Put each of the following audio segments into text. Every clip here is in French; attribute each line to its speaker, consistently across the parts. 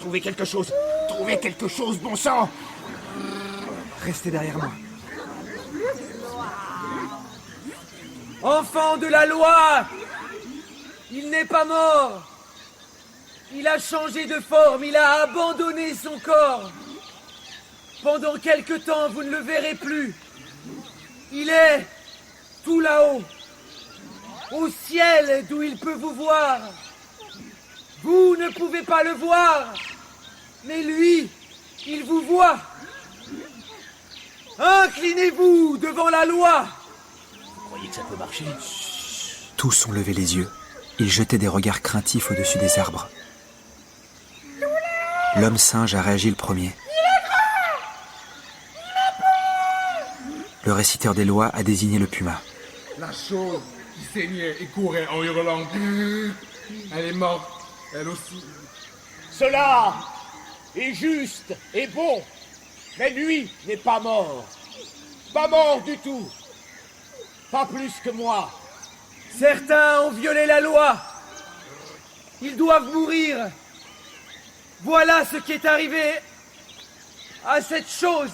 Speaker 1: Trouvez quelque chose. Trouvez quelque chose, bon sang.
Speaker 2: Restez derrière moi.
Speaker 3: Enfant de la loi! Il n'est pas mort! Il a changé de forme, il a abandonné son corps. Pendant quelque temps, vous ne le verrez plus. Il est tout là-haut, au ciel d'où il peut vous voir. Vous ne pouvez pas le voir, mais lui, il vous voit. Inclinez-vous devant la loi.
Speaker 1: Vous croyez que ça peut marcher?
Speaker 2: Tous ont levé les yeux. Ils jetaient des regards craintifs au-dessus des arbres. L'homme singe a réagi le premier. Le réciteur des lois a désigné le puma.
Speaker 4: La chose qui saignait et courait en hurlant. Elle est morte, elle aussi.
Speaker 1: Cela est juste et bon. Mais lui n'est pas mort. Pas mort du tout. Pas plus que moi.
Speaker 3: Certains ont violé la loi. Ils doivent mourir. Voilà ce qui est arrivé à cette chose.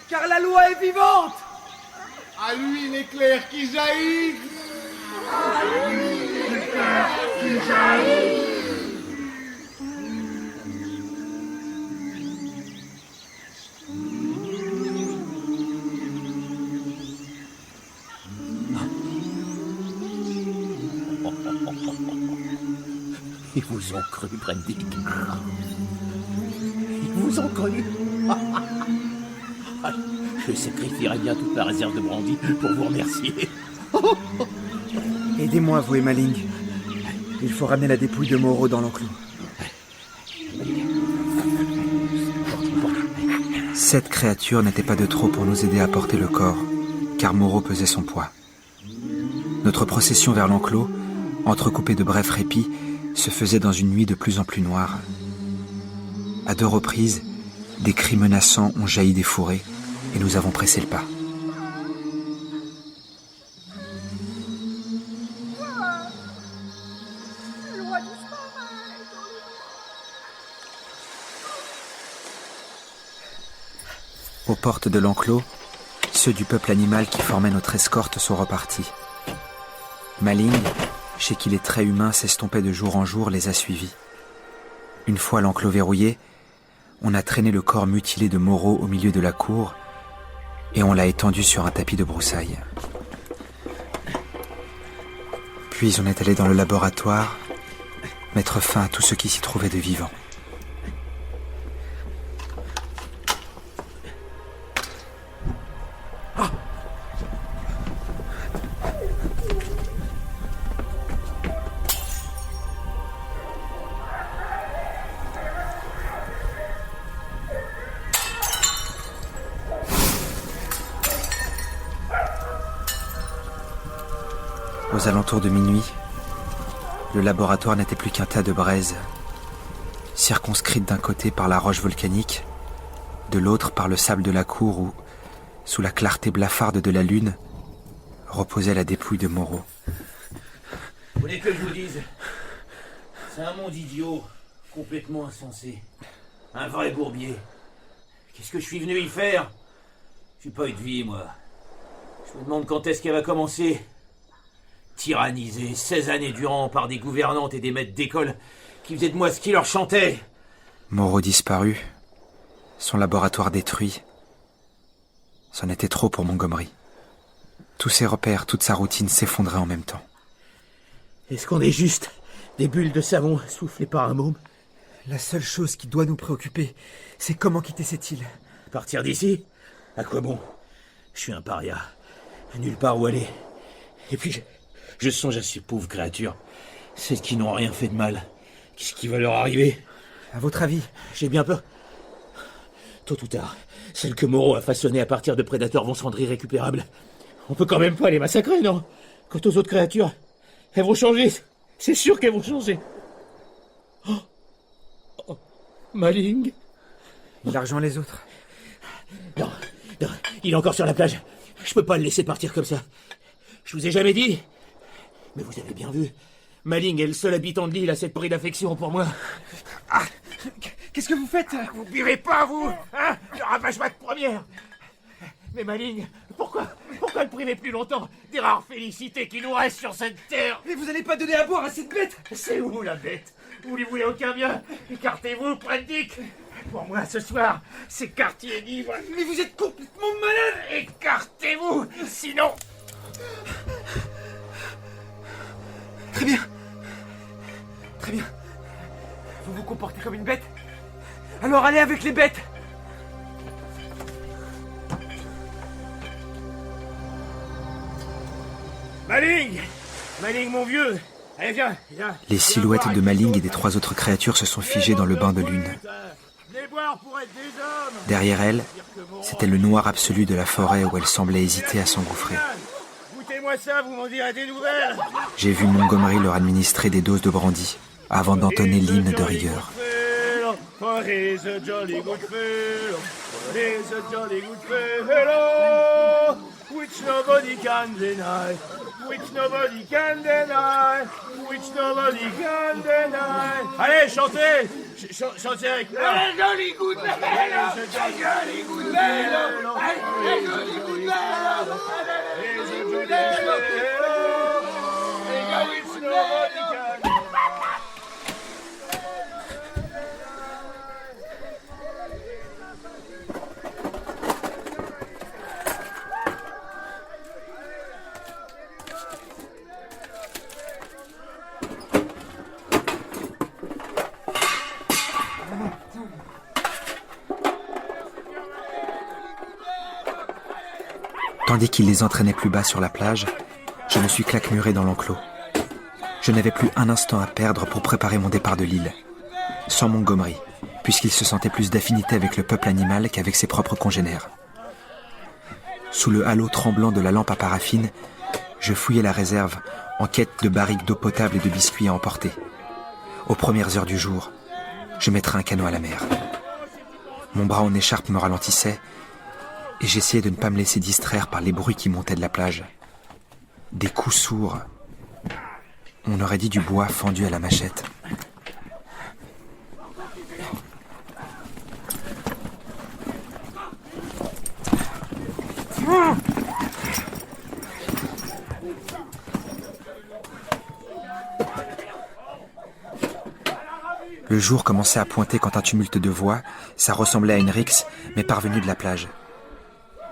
Speaker 3: Car la loi est vivante.
Speaker 4: À lui l'éclair qui jaillit.
Speaker 1: Ils vous ont cru, Brendick. Ils vous ont cru. Je sacrifierais bien toute ma réserve de brandy pour vous remercier.
Speaker 2: Aidez-moi, vous et Maling. Il faut ramener la dépouille de Moreau dans l'enclos. 7 créatures n'étaient pas de trop pour nous aider à porter le corps, car Moreau pesait son poids. Notre procession vers l'enclos, entrecoupée de brefs répits, se faisait dans une nuit de plus en plus noire. À 2 reprises, des cris menaçants ont jailli des fourrés, et nous avons pressé le pas. Aux portes de l'enclos, ceux du peuple animal qui formaient notre escorte sont repartis. Maling, chez qui les traits humains s'estompaient de jour en jour, les a suivis. Une fois l'enclos verrouillé, on a traîné le corps mutilé de Moreau au milieu de la cour et on l'a étendu sur un tapis de broussailles. Puis on est allé dans le laboratoire, mettre fin à tout ce qui s'y trouvait de vivant. Aux alentours de minuit, le laboratoire n'était plus qu'un tas de braises, circonscrites d'un côté par la roche volcanique, de l'autre par le sable de la cour où, sous la clarté blafarde de la lune, reposait la dépouille de Moreau.
Speaker 1: Vous voulez que je vous dise? C'est un monde idiot, complètement insensé. Un vrai bourbier. Qu'est-ce que je suis venu y faire? J'ai pas eu de vie, moi. Je me demande quand est-ce qu'elle va commencer. Tyrannisé 16 années durant par des gouvernantes et des maîtres d'école qui faisaient de moi ce qui leur chantait.
Speaker 2: Moreau disparu, son laboratoire détruit. C'en était trop pour Montgomery. Tous ses repères, toute sa routine s'effondraient en même temps.
Speaker 1: Est-ce qu'on est juste des bulles de savon soufflées par un môme?
Speaker 2: La seule chose qui doit nous préoccuper, c'est comment quitter cette île.
Speaker 1: Partir d'ici? À quoi bon? Je suis un paria. Nulle part où aller. Et puis je songe à ces pauvres créatures. Celles qui n'ont rien fait de mal. Qu'est-ce qui va leur arriver?
Speaker 2: À votre avis?
Speaker 1: J'ai bien peur. Tôt ou tard, celles que Moreau a façonnées à partir de prédateurs vont se rendre irrécupérables. On peut quand même pas les massacrer, non? Quant aux autres créatures, elles vont changer. C'est sûr qu'elles vont changer. Oh, Maling.
Speaker 2: Il a rejoint les autres.
Speaker 1: Non, il est encore sur la plage. Je peux pas le laisser partir comme ça. Je vous ai jamais dit. Mais vous avez bien vu. Maling est le seul habitant de l'île à cette pris d'affection pour moi.
Speaker 3: Qu'est-ce que vous faites?
Speaker 1: Vous buvez pas, vous, hein? Le ravagement de première. Mais Maling, pourquoi ne privez plus longtemps des rares félicités qui nous restent sur cette terre?
Speaker 3: Mais vous allez pas donner à boire à cette bête?
Speaker 1: C'est où, la bête? Vous lui voulez aucun bien? Écartez-vous, Prendick. Pour moi, ce soir, c'est quartier libre.
Speaker 3: Mais vous êtes complètement malade!
Speaker 1: Écartez-vous, sinon...
Speaker 3: Très bien. Très bien. Vous vous comportez comme une bête? Alors allez avec les bêtes!
Speaker 1: Maling, mon vieux. Allez, viens.
Speaker 2: Les silhouettes de Maling et des 3 autres créatures se sont figées dans le bain de lune. Derrière elles, c'était le noir absolu de la forêt où elle semblait hésiter à s'engouffrer.
Speaker 1: Goûtez-moi ça, vous m'en direz des nouvelles.
Speaker 2: J'ai vu Montgomery leur administrer des doses de brandy avant d'entonner l'hymne de rigueur.
Speaker 1: Which nobody can deny, which nobody can deny, which nobody can deny. Allez, chantez! Chantez avec moi! Allez, joli coup de vélo! Joli coup de vélo! Allez, joli coup de vélo! Allez, joli coup de vélo! Which nobody can...
Speaker 2: Tandis qu'il les entraînait plus bas sur la plage, je me suis claquemuré dans l'enclos. Je n'avais plus un instant à perdre pour préparer mon départ de l'île. Sans Montgomery, puisqu'il se sentait plus d'affinité avec le peuple animal qu'avec ses propres congénères. Sous le halo tremblant de la lampe à paraffine, je fouillais la réserve en quête de barriques d'eau potable et de biscuits à emporter. Aux premières heures du jour, je mettrais un canot à la mer. Mon bras en écharpe me ralentissait et j'essayais de ne pas me laisser distraire par les bruits qui montaient de la plage. Des coups sourds. On aurait dit du bois fendu à la machette. Le jour commençait à pointer quand un tumulte de voix, ça ressemblait à une rixe, mais parvenu de la plage.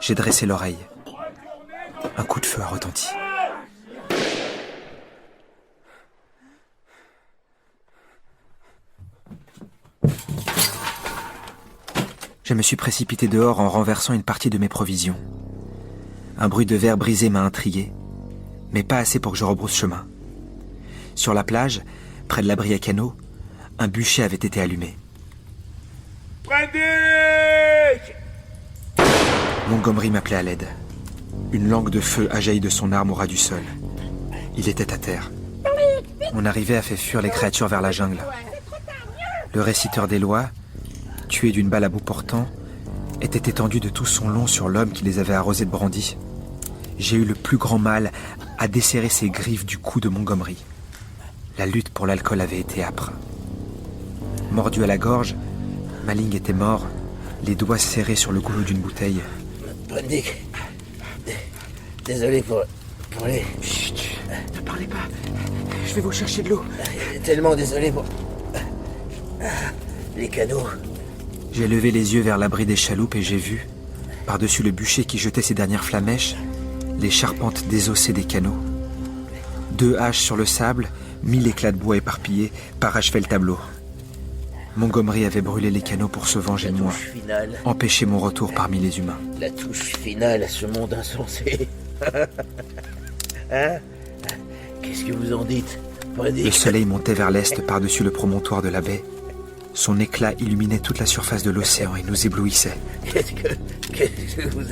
Speaker 2: J'ai dressé l'oreille. Un coup de feu a retenti. Je me suis précipité dehors en renversant une partie de mes provisions. Un bruit de verre brisé m'a intrigué, mais pas assez pour que je rebrousse chemin. Sur la plage, près de l'abri à canot, un bûcher avait été allumé.
Speaker 1: Prendick!
Speaker 2: Montgomery m'appelait à l'aide. Une langue de feu a jailli de son arme au ras du sol. Il était à terre. Mon arrivée a fait fuir les créatures vers la jungle. Le réciteur des lois, tué d'une balle à bout portant, était étendu de tout son long sur l'homme qui les avait arrosés de brandy. J'ai eu le plus grand mal à desserrer ses griffes du cou de Montgomery. La lutte pour l'alcool avait été âpre. Mordu à la gorge, Maling était mort, les doigts serrés sur le goulot d'une bouteille.
Speaker 1: Prendick, désolé pour les...
Speaker 3: Chut, ne parlez pas. Je vais vous chercher de l'eau.
Speaker 1: Tellement désolé pour... les canots.
Speaker 2: J'ai levé les yeux vers l'abri des chaloupes et j'ai vu, par-dessus le bûcher qui jetait ses dernières flamèches, les charpentes désossées des canots. 2 haches sur le sable, 1000 éclats de bois éparpillés parachevaient le tableau. Montgomery avait brûlé les canots pour se venger de moi, empêcher mon retour parmi les humains.
Speaker 1: La touche finale à ce monde insensé. Hein? Qu'est-ce que vous en dites, Prendick?
Speaker 2: Le soleil montait vers l'est par-dessus le promontoire de la baie. Son éclat illuminait toute la surface de l'océan et nous éblouissait.
Speaker 1: Qu'est-ce que vous...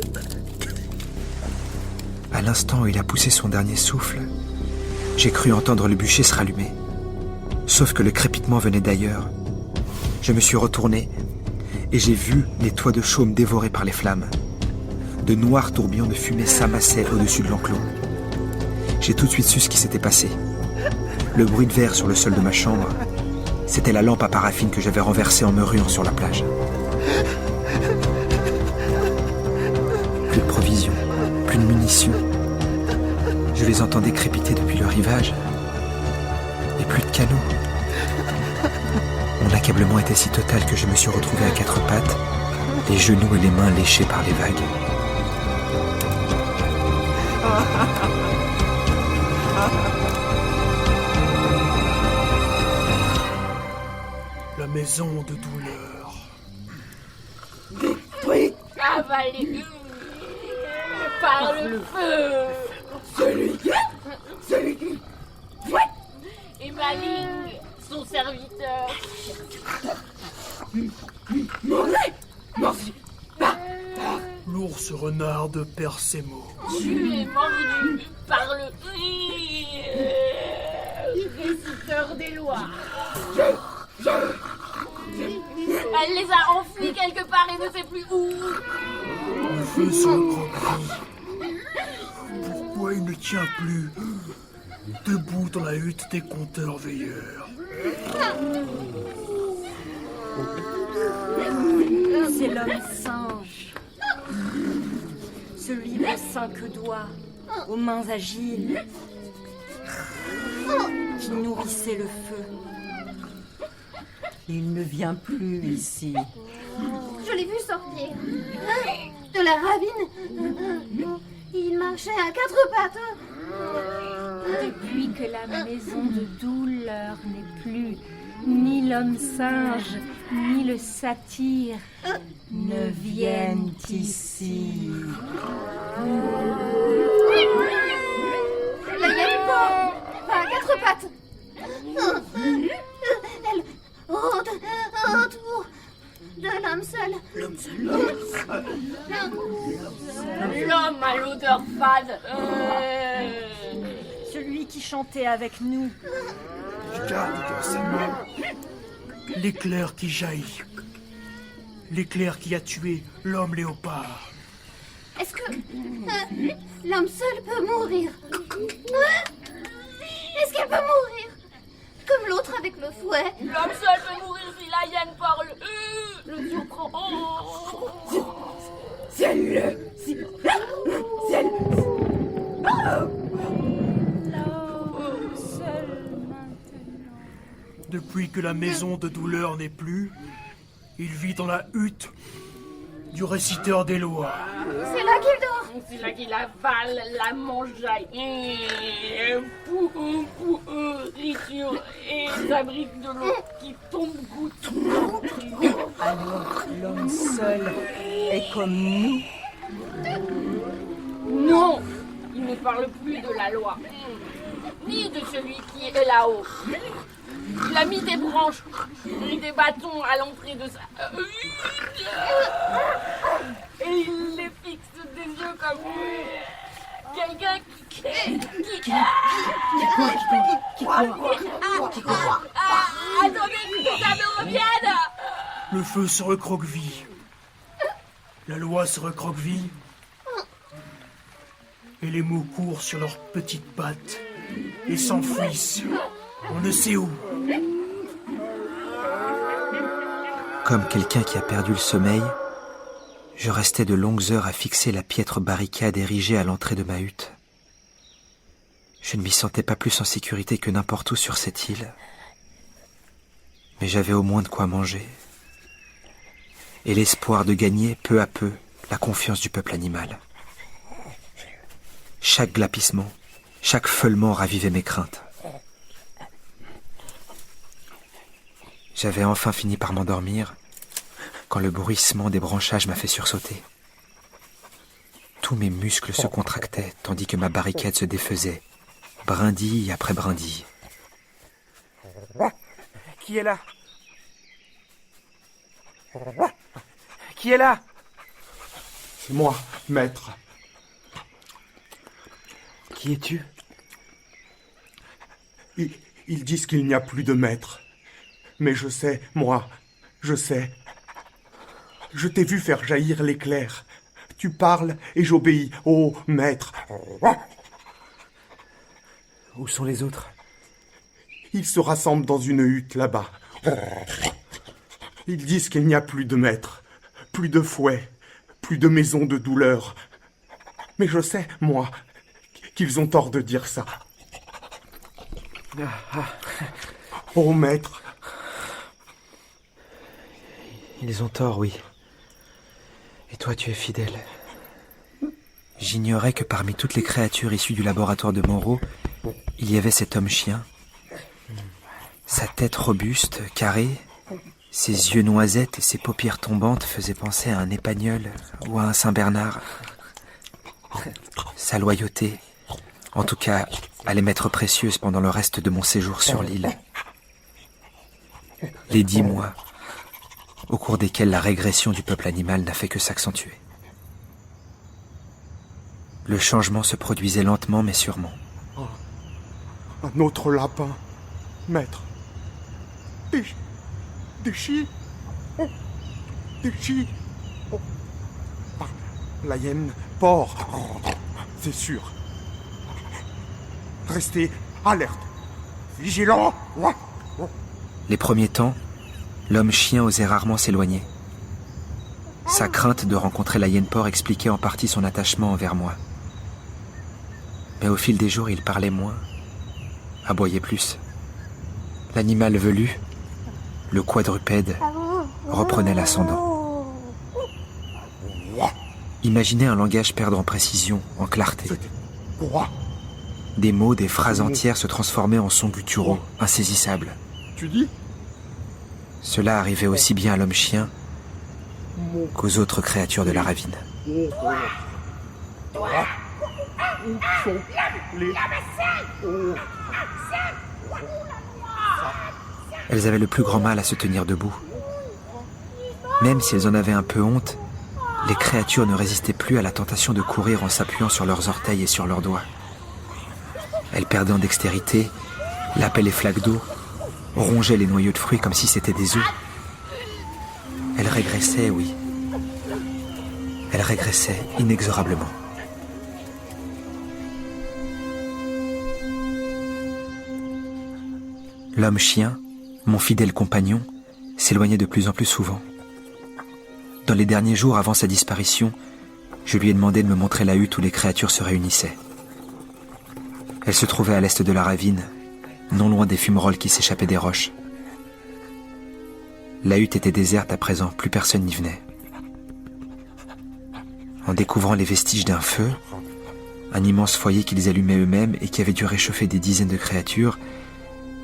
Speaker 2: À l'instant où il a poussé son dernier souffle, j'ai cru entendre le bûcher se rallumer. Sauf que le crépitement venait d'ailleurs. Je me suis retourné et j'ai vu les toits de chaume dévorés par les flammes. De noirs tourbillons de fumée s'amassaient au-dessus de l'enclos. J'ai tout de suite su ce qui s'était passé. Le bruit de verre sur le sol de ma chambre, c'était la lampe à paraffine que j'avais renversée en me ruant sur la plage. Plus de provisions, plus de munitions. Je les entendais crépiter depuis le rivage. Et plus de canaux. Mon accablement était si total que je me suis retrouvé à quatre pattes, les genoux et les mains léchés par les vagues.
Speaker 5: La maison de douleur.
Speaker 6: Détruite, avalée par le feu. Celui qui... Et Maling, son serviteur.
Speaker 5: Mordu L'ours renard de Persemo.
Speaker 6: Tu es mordu par le réciteur des lois. Elle les a enfuis quelque part et ne sait plus où.
Speaker 5: Le feu sur le croquis. Pourquoi il ne tient plus debout dans la hutte des compteurs veilleurs?
Speaker 7: C'est l'homme singe. Celui aux 5 doigts, aux mains agiles, qui nourrissait le feu.
Speaker 8: Il ne vient plus ici.
Speaker 9: Je l'ai vu sortir de la ravine. Il marchait à 4 pattes.
Speaker 7: Depuis que la maison de douleur n'est plus, ni l'homme singe, ni le satyre
Speaker 8: Ne viennent ici.
Speaker 9: La hyène à 4 pattes. Elle rôde autour de l'homme seul.
Speaker 6: L'homme à l'odeur fade.
Speaker 7: celui qui chantait avec nous.
Speaker 5: Regarde dans sa main l'éclair qui jaillit. L'éclair qui a tué l'homme léopard.
Speaker 9: Est-ce que l'homme seul peut mourir? Est-ce qu'elle peut mourir? Comme l'autre avec le fouet.
Speaker 6: L'homme seul peut mourir si la hyène parle. Le surprend.
Speaker 8: Si elle...
Speaker 5: Depuis que la maison de douleur n'est plus, il vit dans la hutte du réciteur des lois.
Speaker 9: C'est là qu'il dort.
Speaker 6: C'est là qu'il avale la mangeaille. Riture et fabrique de l'eau qui tombe goutte.
Speaker 8: Alors l'homme seul est comme nous.
Speaker 6: Non, il ne parle plus de la loi, ni de celui qui est là-haut. Il a mis des branches et des bâtons à l'entrée de sa hutte. Et il les fixe des yeux comme quelqu'un qui attendez que ça me revienne.
Speaker 5: Le feu se recroqueville. La loi se recroqueville. Et les mots courent sur leurs petites pattes et s'enfuissent. On ne sait où.
Speaker 2: Comme quelqu'un qui a perdu le sommeil, je restais de longues heures à fixer la piètre barricade érigée à l'entrée de ma hutte. Je ne m'y sentais pas plus en sécurité que n'importe où sur cette île. Mais j'avais au moins de quoi manger. Et l'espoir de gagner, peu à peu, la confiance du peuple animal. Chaque glapissement, chaque feulement ravivait mes craintes. J'avais enfin fini par m'endormir quand le bruissement des branchages m'a fait sursauter. Tous mes muscles se contractaient tandis que ma barricade se défaisait, brindille après brindille.
Speaker 3: Qui est là? Qui est là?
Speaker 4: C'est moi, maître.
Speaker 3: Qui es-tu?
Speaker 4: Ils disent qu'il n'y a plus de maître. Mais je sais, moi, je sais. Je t'ai vu faire jaillir l'éclair. Tu parles et j'obéis, maître.
Speaker 3: Où sont les autres?
Speaker 4: Ils se rassemblent dans une hutte là-bas. Ils disent qu'il n'y a plus de maître, plus de fouet, plus de maison de douleur. Mais je sais, moi, qu'ils ont tort de dire ça. Oh, maître.
Speaker 2: Ils ont tort, oui. Et toi, tu es fidèle. J'ignorais que parmi toutes les créatures issues du laboratoire de Moreau, il y avait cet homme-chien. Sa tête robuste, carrée, ses yeux noisettes et ses paupières tombantes faisaient penser à un épagnol ou à un Saint-Bernard. Sa loyauté, en tout cas, allait m'être précieuse pendant le reste de mon séjour sur l'île. Les 10 mois, au cours desquels la régression du peuple animal n'a fait que s'accentuer. Le changement se produisait lentement mais sûrement.
Speaker 4: Oh, un autre lapin, maître. Des chis. Oh, des chis. Oh. La hyène, porc. Oh, c'est sûr. Restez alerte. Vigilant. Oh.
Speaker 2: Les premiers temps, l'homme-chien osait rarement s'éloigner. Sa crainte de rencontrer la hyène porc expliquait en partie son attachement envers moi. Mais au fil des jours, il parlait moins, aboyait plus. L'animal velu, le quadrupède, reprenait l'ascendant. Imaginez un langage perdre en précision, en clarté. Des mots, des phrases entières se transformaient en sons gutturaux, insaisissables.
Speaker 4: Tu dis ?
Speaker 2: Cela arrivait aussi bien à l'homme-chien qu'aux autres créatures de la ravine. Elles avaient le plus grand mal à se tenir debout. Même si elles en avaient un peu honte, les créatures ne résistaient plus à la tentation de courir en s'appuyant sur leurs orteils et sur leurs doigts. Elles perdaient en dextérité, lapaient les flaques d'eau, rongeaient les noyaux de fruits comme si c'était des œufs. Elles régressaient, oui. Elles régressaient inexorablement. L'homme-chien, mon fidèle compagnon, s'éloignait de plus en plus souvent. Dans les derniers jours avant sa disparition, je lui ai demandé de me montrer la hutte où les créatures se réunissaient. Elle se trouvait à l'est de la ravine, non loin des fumerolles qui s'échappaient des roches. La hutte était déserte à présent, plus personne n'y venait. En découvrant les vestiges d'un feu, un immense foyer qu'ils allumaient eux-mêmes et qui avait dû réchauffer des dizaines de créatures,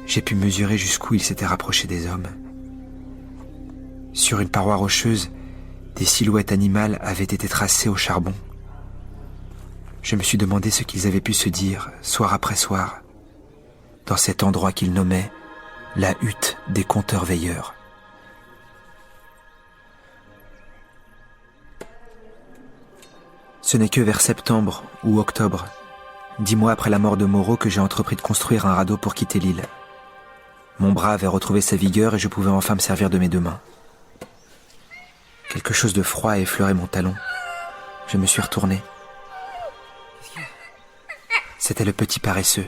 Speaker 2: j'ai pu mesurer jusqu'où ils s'étaient rapprochés des hommes. Sur une paroi rocheuse, des silhouettes animales avaient été tracées au charbon. Je me suis demandé ce qu'ils avaient pu se dire, soir après soir, dans cet endroit qu'ils nommaient la hutte des compteurs veilleurs. Ce n'est que vers septembre ou octobre, 10 mois après la mort de Moreau, que j'ai entrepris de construire un radeau pour quitter l'île. Mon bras avait retrouvé sa vigueur et je pouvais enfin me servir de mes 2 mains. Quelque chose de froid a effleuré mon talon. Je me suis retourné. C'était le petit paresseux.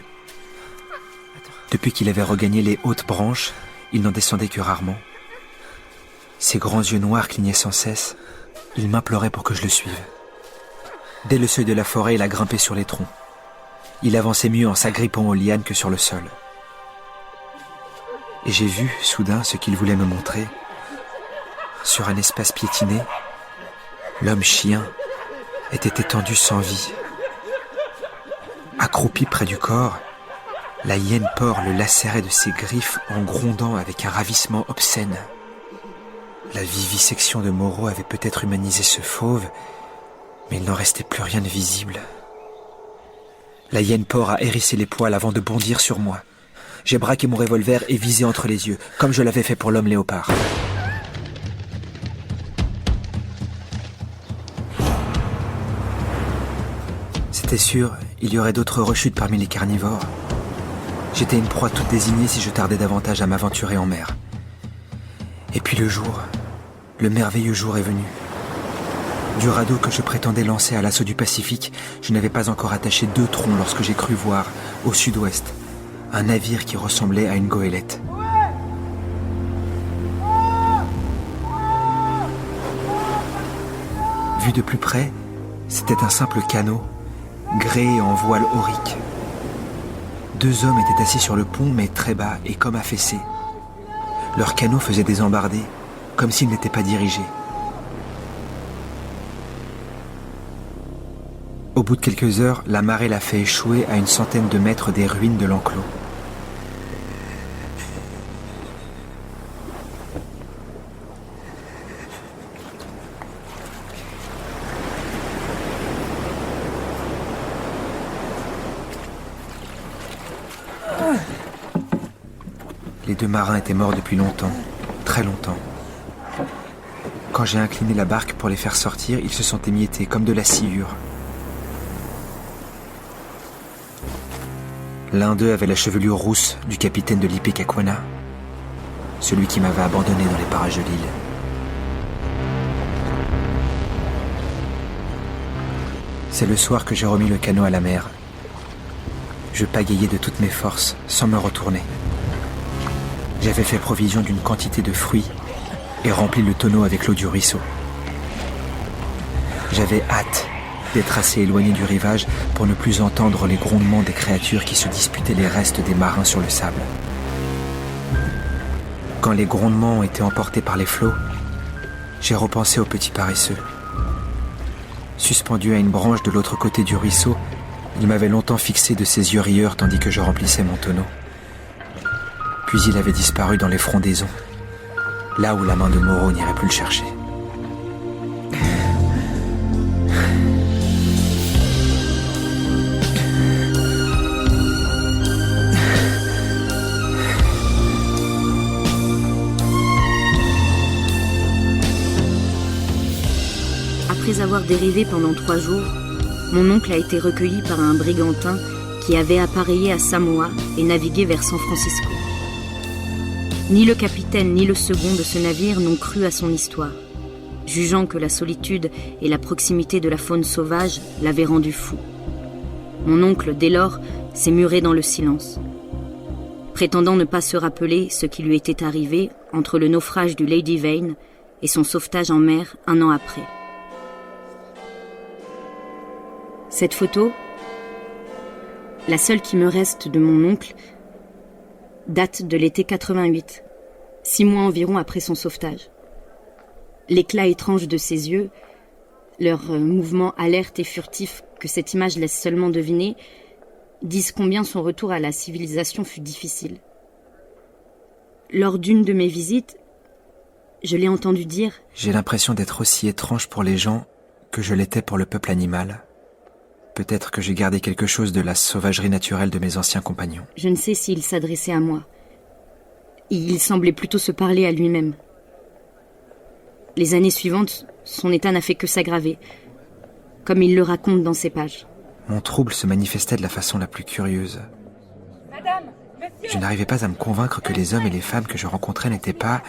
Speaker 2: Depuis qu'il avait regagné les hautes branches, il n'en descendait que rarement. Ses grands yeux noirs clignaient sans cesse. Il m'implorait pour que je le suive. Dès le seuil de la forêt, il a grimpé sur les troncs. Il avançait mieux en s'agrippant aux lianes que sur le sol. Et j'ai vu, soudain, ce qu'il voulait me montrer. Sur un espace piétiné, l'homme-chien était étendu sans vie. Accroupi près du corps, la hyène porc le lacérait de ses griffes en grondant avec un ravissement obscène. La vivisection de Moreau avait peut-être humanisé ce fauve, mais il n'en restait plus rien de visible. La hyène porc a hérissé les poils avant de bondir sur moi. J'ai braqué mon revolver et visé entre les yeux, comme je l'avais fait pour l'homme léopard. C'était sûr, il y aurait d'autres rechutes parmi les carnivores. J'étais une proie toute désignée si je tardais davantage à m'aventurer en mer. Et puis le merveilleux jour est venu. Du radeau que je prétendais lancer à l'assaut du Pacifique, je n'avais pas encore attaché 2 troncs lorsque j'ai cru voir, au sud-ouest, un navire qui ressemblait à une goélette. Vu de plus près, c'était un simple canot, gréé en voile aurique. 2 hommes étaient assis sur le pont, mais très bas et comme affaissés. Leur canot faisait des embardées, comme s'il n'était pas dirigé. Au bout de quelques heures, la marée l'a fait échouer à une centaine de mètres des ruines de l'enclos. Les 2 marins étaient morts depuis longtemps, très longtemps. Quand j'ai incliné la barque pour les faire sortir, ils se sont émiettés comme de la sciure. L'un d'eux avait la chevelure rousse du capitaine de l'Ipecacuanha, celui qui m'avait abandonné dans les parages de l'île. C'est le soir que j'ai remis le canot à la mer. Je pagayais de toutes mes forces, sans me retourner. J'avais fait provision d'une quantité de fruits et rempli le tonneau avec l'eau du ruisseau. J'avais hâte d'être assez éloigné du rivage pour ne plus entendre les grondements des créatures qui se disputaient les restes des marins sur le sable. Quand les grondements ont été emportés par les flots, j'ai repensé au petit paresseux. Suspendu à une branche de l'autre côté du ruisseau, il m'avait longtemps fixé de ses yeux rieurs tandis que je remplissais mon tonneau. Puis il avait disparu dans les frondaisons, là où la main de Moreau n'irait plus le chercher.
Speaker 10: Après avoir dérivé pendant 3 jours, mon oncle a été recueilli par un brigantin qui avait appareillé à Samoa et navigué vers San Francisco. Ni le capitaine ni le second de ce navire n'ont cru à son histoire, jugeant que la solitude et la proximité de la faune sauvage l'avaient rendu fou. Mon oncle, dès lors, s'est muré dans le silence, prétendant ne pas se rappeler ce qui lui était arrivé entre le naufrage du Lady Vane et son sauvetage en mer 1 an après. Cette photo, la seule qui me reste de mon oncle, date de l'été 88, 6 mois environ après son sauvetage. L'éclat étrange de ses yeux, leur mouvement alerte et furtif que cette image laisse seulement deviner, disent combien son retour à la civilisation fut difficile. Lors d'une de mes visites, je l'ai entendu dire «
Speaker 2: J'ai l'impression d'être aussi étrange pour les gens que je l'étais pour le peuple animal. Peut-être que j'ai gardé quelque chose de la sauvagerie naturelle de mes anciens compagnons. »
Speaker 10: Je ne sais s'il s'adressait à moi. Il semblait plutôt se parler à lui-même. Les années suivantes, son état n'a fait que s'aggraver, comme il le raconte dans ses pages.
Speaker 2: Mon trouble se manifestait de la façon la plus curieuse. Je n'arrivais pas à me convaincre que les hommes et les femmes que je rencontrais n'étaient pas,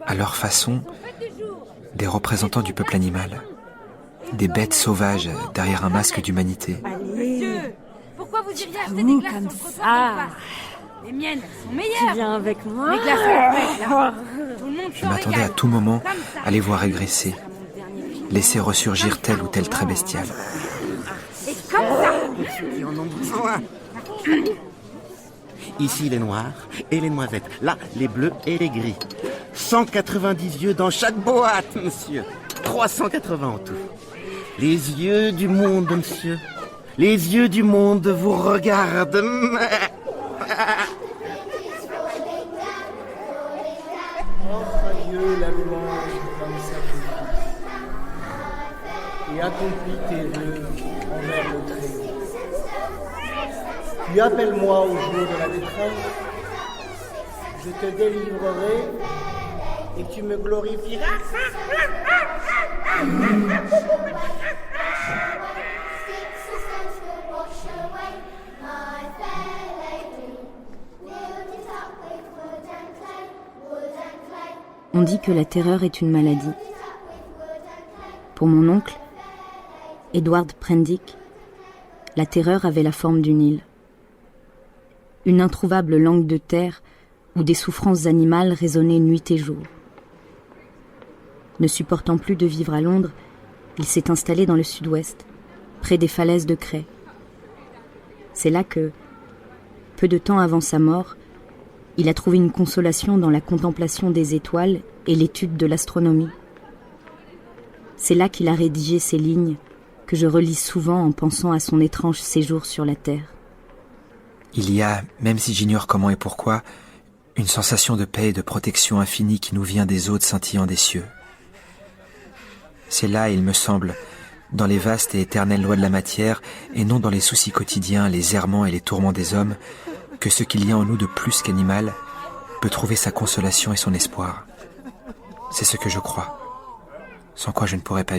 Speaker 2: à leur façon, des représentants du peuple animal. Des bêtes sauvages derrière un masque d'humanité.
Speaker 8: Allez,
Speaker 6: Pourquoi vous diriez acheter
Speaker 8: où
Speaker 6: des glaces
Speaker 8: comme
Speaker 6: sur le trottoir
Speaker 8: ça?
Speaker 6: d'en face? Les miennes, elles sont
Speaker 8: tu
Speaker 6: meilleures.
Speaker 8: viens avec moi?
Speaker 6: Les glaces sont prêtes, là. Tout le monde
Speaker 2: Je
Speaker 6: s'en
Speaker 2: m'attendais à
Speaker 6: régale.
Speaker 2: tout moment
Speaker 6: Comme ça.
Speaker 2: à les voir régresser, laisser ressurgir tel ou tel trait bestial.
Speaker 6: Et comme ça.
Speaker 11: Qui en ont besoin. Ici les noirs et les noisettes. Là, les bleus et les gris. 190 yeux dans chaque boîte, monsieur. 380 en tout. Les yeux du monde, monsieur. Les yeux du monde vous regardent.
Speaker 12: Offre à Dieu la louange comme sacrifice, et accomplis tes vœux envers le Très-Haut. Puis appelle-moi au jour de la détresse, je te délivrerai et tu me glorifieras.
Speaker 10: On dit que la terreur est une maladie. Pour mon oncle, Edward Prendick, la terreur avait la forme d'une île. une introuvable langue de terre où des souffrances animales résonnaient nuit et jour. Ne supportant plus de vivre à Londres, il s'est installé dans le sud-ouest, près des falaises de Cray. C'est là que, peu de temps avant sa mort, il a trouvé une consolation dans la contemplation des étoiles et l'étude de l'astronomie. C'est là qu'il a rédigé ces lignes que je relis souvent en pensant à son étrange séjour sur la Terre.
Speaker 2: Il y a, même si j'ignore comment et pourquoi, une sensation de paix et de protection infinie qui nous vient des hôtes scintillants des cieux. C'est là, il me semble, dans les vastes et éternelles lois de la matière, et non dans les soucis quotidiens, les errements et les tourments des hommes, que ce qu'il y a en nous de plus qu'animal peut trouver sa consolation et son espoir. C'est ce que je crois, sans quoi je ne pourrais pas vivre.